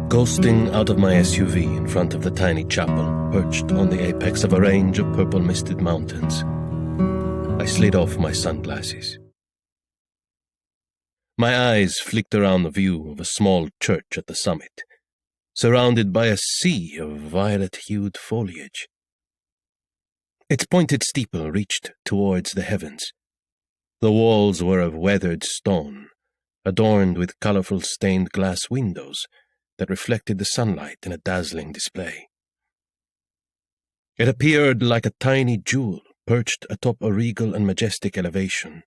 Coasting out of my SUV in front of the tiny chapel perched on the apex of a range of purple-misted mountains, I slid off my sunglasses. My eyes flicked around the view of a small church at the summit, surrounded by a sea of violet-hued foliage. Its pointed steeple reached towards the heavens. The walls were of weathered stone, adorned with colorful stained glass windows that reflected the sunlight in a dazzling display. It appeared like a tiny jewel perched atop a regal and majestic elevation,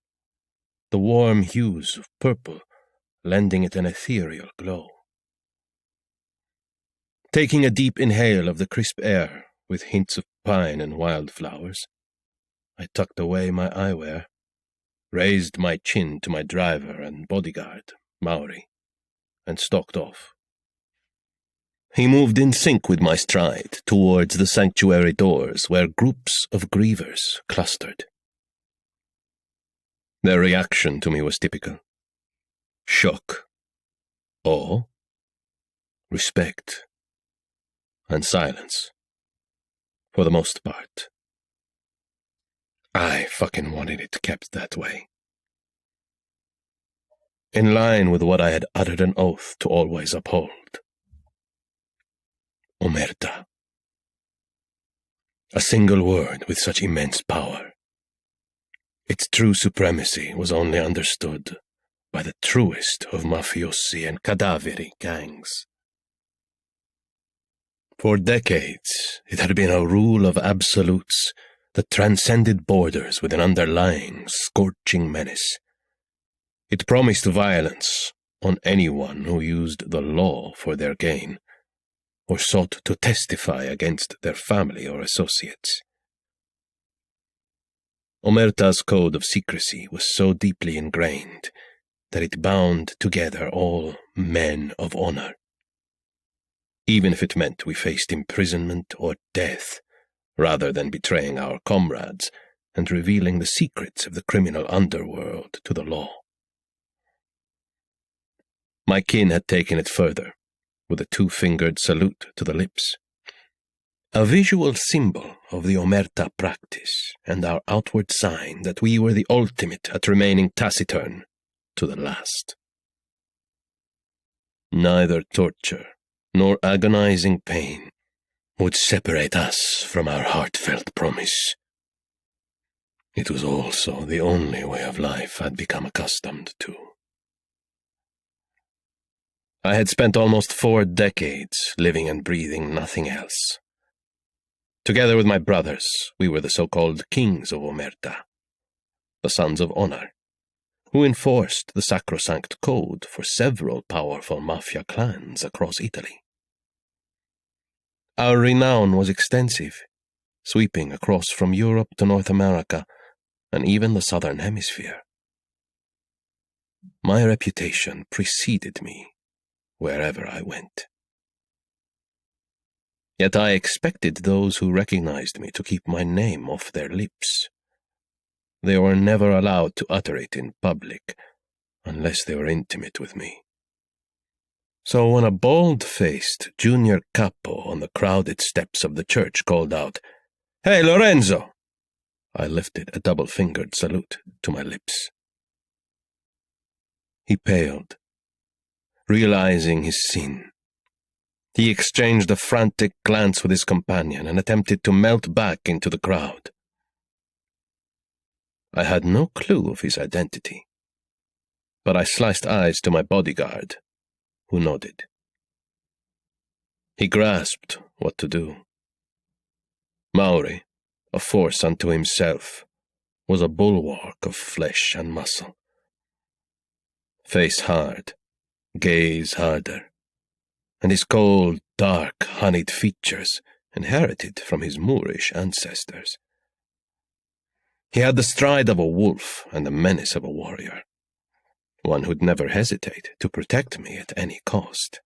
the warm hues of purple lending it an ethereal glow. Taking a deep inhale of the crisp air with hints of pine and wildflowers, I tucked away my eyewear, raised my chin to my driver and bodyguard, Mauri, and stalked off. He moved in sync with my stride towards the sanctuary doors where groups of grievers clustered. Their reaction to me was typical. Shock, awe, respect, and silence, for the most part. I fucking wanted it kept that way. In line with what I had uttered an oath to always uphold. Omerta. A single word with such immense power. Its true supremacy was only understood by the truest of mafiosi and cadaveri gangs. For decades, it had been a rule of absolutes that transcended borders with an underlying, scorching menace. It promised violence on anyone who used the law for their gain, or sought to testify against their family or associates. Omerta's code of secrecy was so deeply ingrained that it bound together all men of honor, even if it meant we faced imprisonment or death, rather than betraying our comrades and revealing the secrets of the criminal underworld to the law. My kin had taken it further, with a two-fingered salute to the lips, a visual symbol of the Omerta practice and our outward sign that we were the ultimate at remaining taciturn to the last. Neither torture nor agonizing pain would separate us from our heartfelt promise. It was also the only way of life I'd become accustomed to. I had spent almost 4 decades living and breathing nothing else. Together with my brothers, we were the so-called kings of Omerta, the sons of honor, who enforced the sacrosanct code for several powerful mafia clans across Italy. Our renown was extensive, sweeping across from Europe to North America and even the Southern Hemisphere. My reputation preceded me wherever I went. Yet I expected those who recognized me to keep my name off their lips. They were never allowed to utter it in public, unless they were intimate with me. So when a bald-faced junior capo on the crowded steps of the church called out, "Hey, Lorenzo!" I lifted a double-fingered salute to my lips. He paled, realizing his sin. He exchanged a frantic glance with his companion and attempted to melt back into the crowd. I had no clue of his identity, but I sliced eyes to my bodyguard, who nodded. He grasped what to do. Mauri, a force unto himself, was a bulwark of flesh and muscle. Face hard, gaze harder, and his cold, dark, honeyed features inherited from his Moorish ancestors. He had the stride of a wolf and the menace of a warrior, one who'd never hesitate to protect me at any cost.